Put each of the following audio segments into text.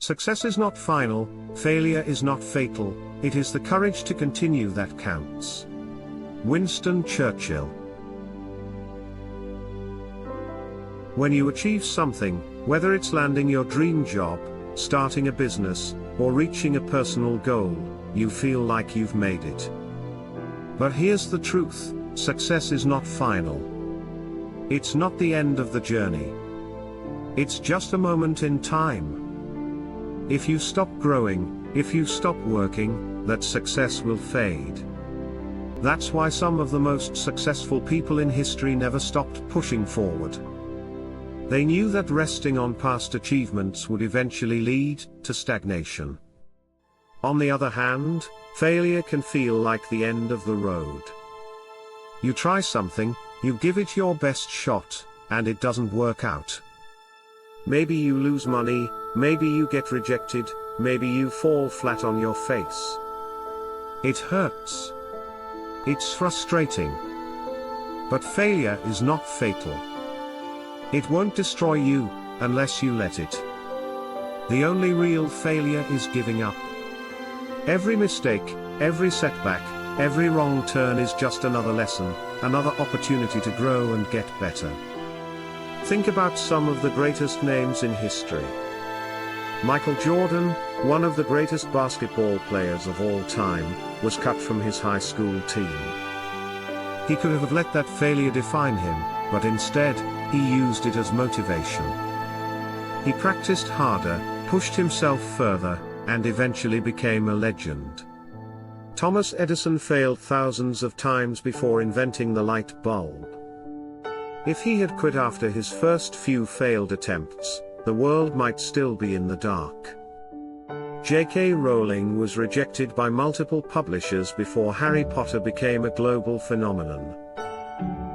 Success is not final, failure is not fatal, it is the courage to continue that counts. Winston Churchill. When you achieve something, whether it's landing your dream job, starting a business, or reaching a personal goal, you feel like you've made it. But here's the truth, success is not final. It's not the end of the journey. It's just a moment in time. If you stop growing, if you stop working, that success will fade. That's why some of the most successful people in history never stopped pushing forward. They knew that resting on past achievements would eventually lead to stagnation. On the other hand, failure can feel like the end of the road. You try something, you give it your best shot, and it doesn't work out. Maybe you lose money, maybe you get rejected, maybe you fall flat on your face. It hurts. It's frustrating. But failure is not fatal. It won't destroy you, unless you let it. The only real failure is giving up. Every mistake, every setback, every wrong turn is just another lesson, another opportunity to grow and get better. Think about some of the greatest names in history. Michael Jordan, one of the greatest basketball players of all time, was cut from his high school team. He could have let that failure define him, but instead, he used it as motivation. He practiced harder, pushed himself further, and eventually became a legend. Thomas Edison failed thousands of times before inventing the light bulb. If he had quit after his first few failed attempts, the world might still be in the dark. J.K. Rowling was rejected by multiple publishers before Harry Potter became a global phenomenon.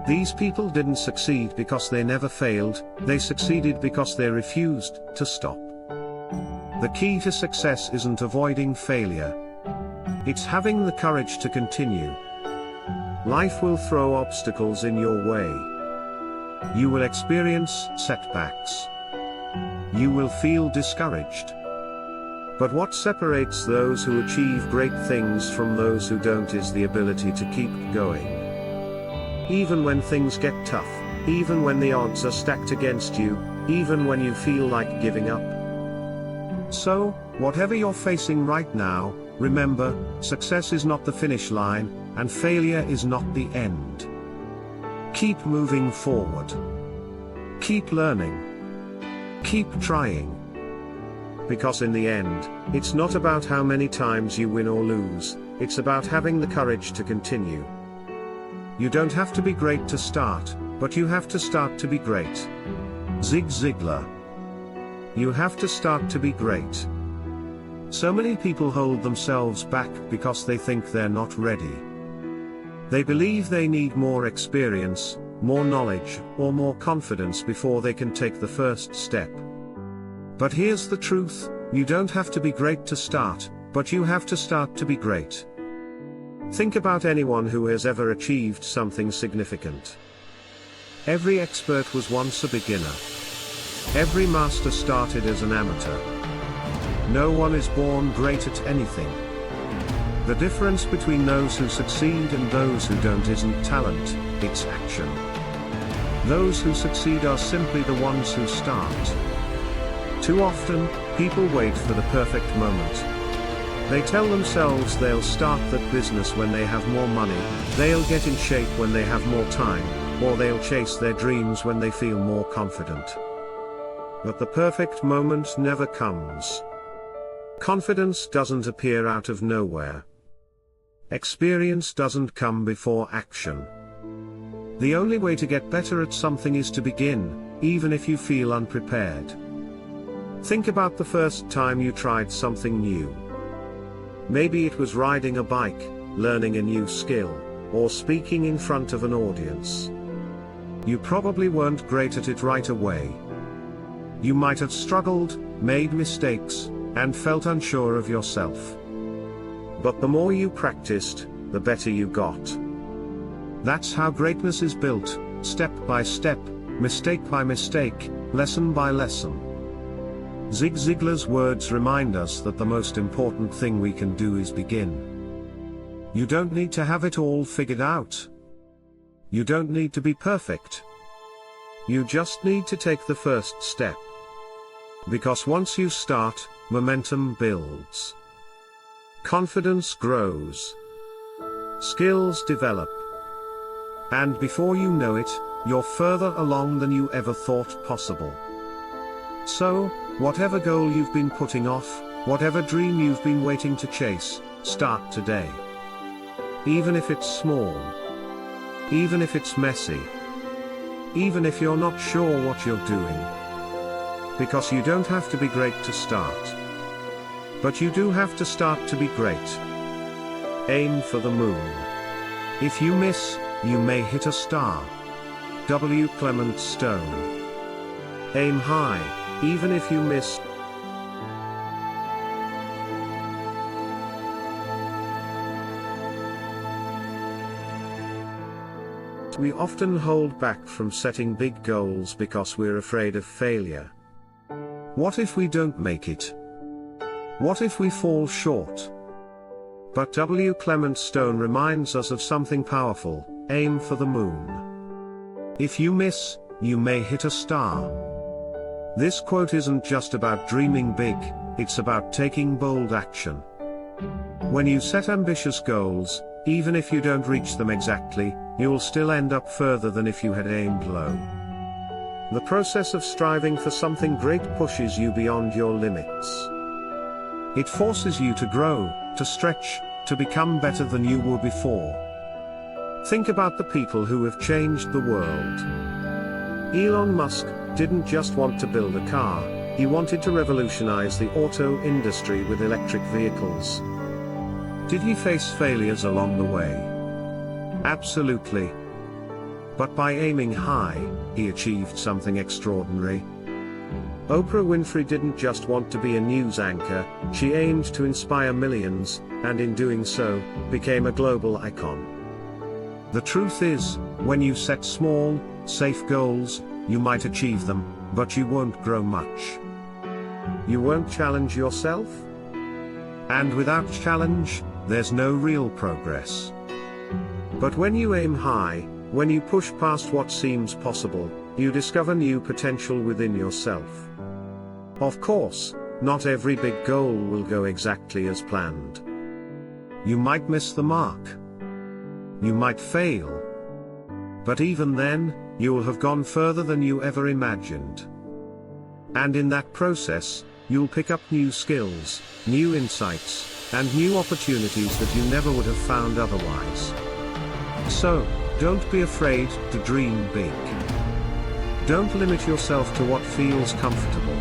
These people didn't succeed because they never failed, they succeeded because they refused to stop. The key to success isn't avoiding failure. It's having the courage to continue. Life will throw obstacles in your way. You will experience setbacks. You will feel discouraged. But what separates those who achieve great things from those who don't is the ability to keep going. Even when things get tough, even when the odds are stacked against you, even when you feel like giving up. So, whatever you're facing right now, remember, success is not the finish line, and failure is not the end. Keep moving forward. Keep learning. Keep trying. Because in the end, it's not about how many times you win or lose, it's about having the courage to continue. You don't have to be great to start, but you have to start to be great. Zig Ziglar. You have to start to be great. So many people hold themselves back because they think they're not ready. They believe they need more experience, more knowledge, or more confidence before they can take the first step. But here's the truth, you don't have to be great to start, but you have to start to be great. Think about anyone who has ever achieved something significant. Every expert was once a beginner. Every master started as an amateur. No one is born great at anything. The difference between those who succeed and those who don't isn't talent, it's action. Those who succeed are simply the ones who start. Too often, people wait for the perfect moment. They tell themselves they'll start that business when they have more money, they'll get in shape when they have more time, or they'll chase their dreams when they feel more confident. But the perfect moment never comes. Confidence doesn't appear out of nowhere. Experience doesn't come before action. The only way to get better at something is to begin, even if you feel unprepared. Think about the first time you tried something new. Maybe it was riding a bike, learning a new skill, or speaking in front of an audience. You probably weren't great at it right away. You might have struggled, made mistakes, and felt unsure of yourself. But the more you practiced, the better you got. That's how greatness is built, step by step, mistake by mistake, lesson by lesson. Zig Ziglar's words remind us that the most important thing we can do is begin. You don't need to have it all figured out. You don't need to be perfect. You just need to take the first step. Because once you start, momentum builds. Confidence grows. Skills develop. And before you know it, you're further along than you ever thought possible. So, whatever goal you've been putting off, whatever dream you've been waiting to chase, start today. Even if it's small. Even if it's messy. Even if you're not sure what you're doing. Because you don't have to be great to start. But you do have to start to be great. Aim for the moon. If you miss, you may hit a star. W. Clement Stone. Aim high, even if you miss. We often hold back from setting big goals because we're afraid of failure. What if we don't make it? What if we fall short? But W. Clement Stone reminds us of something powerful: aim for the moon. If you miss, you may hit a star. This quote isn't just about dreaming big, it's about taking bold action. When you set ambitious goals, even if you don't reach them exactly, you'll still end up further than if you had aimed low. The process of striving for something great pushes you beyond your limits. It forces you to grow, to stretch, to become better than you were before. Think about the people who have changed the world. Elon Musk didn't just want to build a car, he wanted to revolutionize the auto industry with electric vehicles. Did he face failures along the way? Absolutely. But by aiming high, he achieved something extraordinary. Oprah Winfrey didn't just want to be a news anchor, she aimed to inspire millions, and in doing so, became a global icon. The truth is, when you set small, safe goals, you might achieve them, but you won't grow much. You won't challenge yourself? And without challenge, there's no real progress. But when you aim high, when you push past what seems possible, you discover new potential within yourself. Of course, not every big goal will go exactly as planned. You might miss the mark. You might fail. But even then, you'll have gone further than you ever imagined. And in that process, you'll pick up new skills, new insights, and new opportunities that you never would have found otherwise. So, don't be afraid to dream big. Don't limit yourself to what feels comfortable.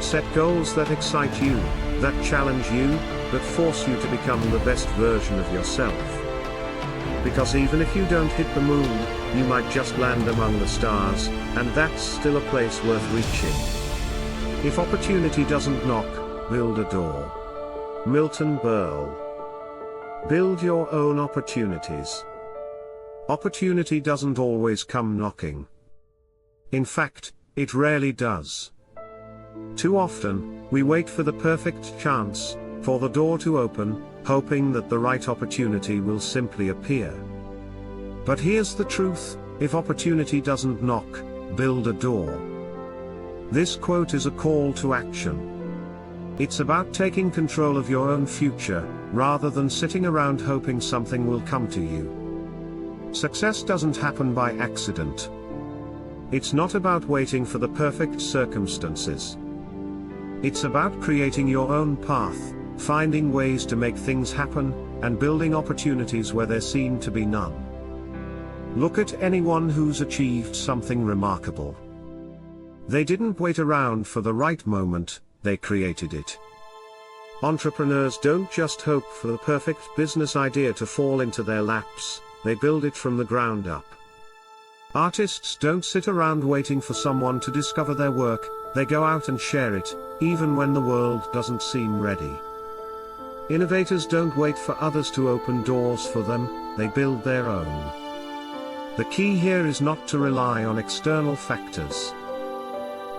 Set goals that excite you, that challenge you, that force you to become the best version of yourself. Because even if you don't hit the moon, you might just land among the stars, and that's still a place worth reaching. If opportunity doesn't knock, build a door. Milton Berle. Build your own opportunities. Opportunity doesn't always come knocking. In fact, it rarely does. Too often, we wait for the perfect chance, for the door to open, hoping that the right opportunity will simply appear. But here's the truth: if opportunity doesn't knock, build a door. This quote is a call to action. It's about taking control of your own future, rather than sitting around hoping something will come to you. Success doesn't happen by accident. It's not about waiting for the perfect circumstances. It's about creating your own path, finding ways to make things happen, and building opportunities where there seem to be none. Look at anyone who's achieved something remarkable. They didn't wait around for the right moment, they created it. Entrepreneurs don't just hope for the perfect business idea to fall into their laps, they build it from the ground up. Artists don't sit around waiting for someone to discover their work, they go out and share it, even when the world doesn't seem ready. Innovators don't wait for others to open doors for them, they build their own. The key here is not to rely on external factors.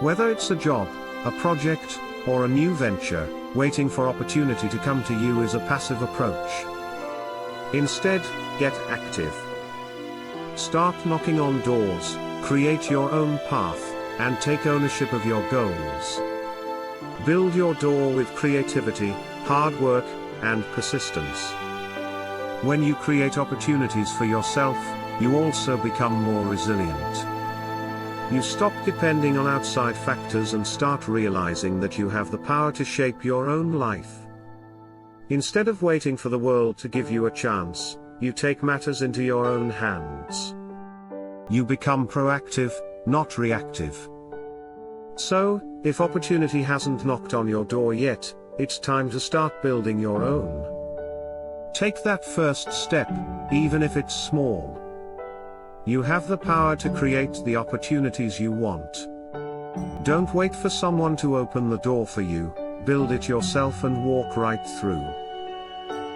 Whether it's a job, a project, or a new venture, waiting for opportunity to come to you is a passive approach. Instead, get active. Start knocking on doors, create your own path, and take ownership of your goals. Build your door with creativity, hard work, and persistence. When you create opportunities for yourself, you also become more resilient. You stop depending on outside factors and start realizing that you have the power to shape your own life. Instead of waiting for the world to give you a chance, you take matters into your own hands. You become proactive, not reactive. So, if opportunity hasn't knocked on your door yet, it's time to start building your own. Take that first step, even if it's small. You have the power to create the opportunities you want. Don't wait for someone to open the door for you, build it yourself and walk right through.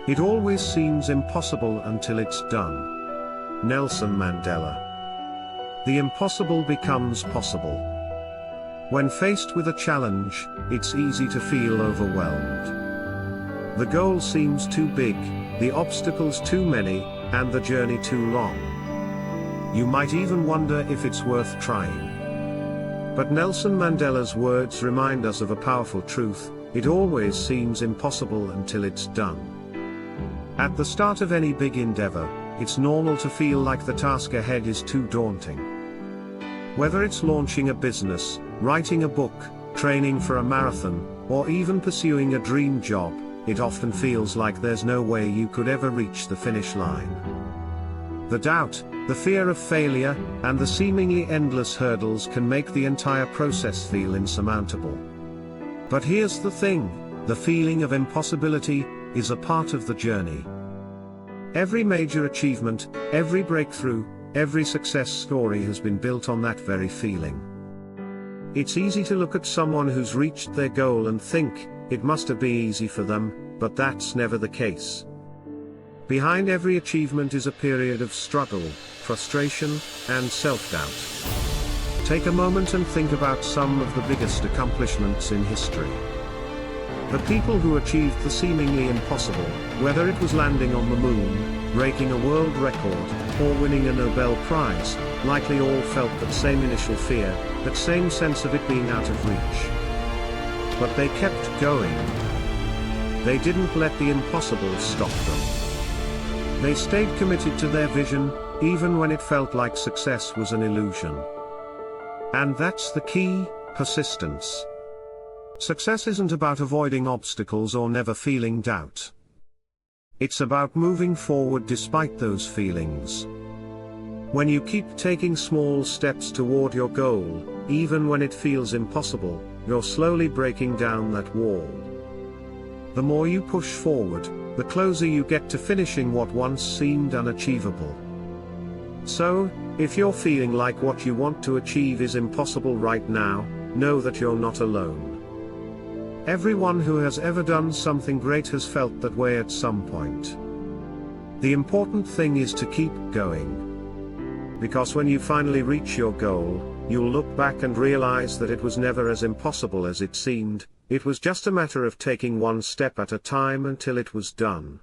It always seems impossible until it's done. Nelson Mandela. The impossible becomes possible. When faced with a challenge, it's easy to feel overwhelmed. The goal seems too big, the obstacles too many, and the journey too long. You might even wonder if it's worth trying. But Nelson Mandela's words remind us of a powerful truth: it always seems impossible until it's done. At the start of any big endeavor, it's normal to feel like the task ahead is too daunting. Whether it's launching a business, writing a book, training for a marathon, or even pursuing a dream job, it often feels like there's no way you could ever reach the finish line. The doubt, the fear of failure, and the seemingly endless hurdles can make the entire process feel insurmountable. But here's the thing: the feeling of impossibility is a part of the journey. Every major achievement, every breakthrough, every success story has been built on that very feeling. It's easy to look at someone who's reached their goal and think, it must have been easy for them, but that's never the case. Behind every achievement is a period of struggle, frustration, and self-doubt. Take a moment and think about some of the biggest accomplishments in history. The people who achieved the seemingly impossible, whether it was landing on the moon, breaking a world record, or winning a Nobel Prize, likely all felt that same initial fear, that same sense of it being out of reach. But they kept going. They didn't let the impossible stop them. They stayed committed to their vision, even when it felt like success was an illusion. And that's the key: persistence. Success isn't about avoiding obstacles or never feeling doubt. It's about moving forward despite those feelings. When you keep taking small steps toward your goal, even when it feels impossible, you're slowly breaking down that wall. The more you push forward, the closer you get to finishing what once seemed unachievable. So, if you're feeling like what you want to achieve is impossible right now, know that you're not alone. Everyone who has ever done something great has felt that way at some point. The important thing is to keep going. Because when you finally reach your goal, you'll look back and realize that it was never as impossible as it seemed. It was just a matter of taking one step at a time until it was done.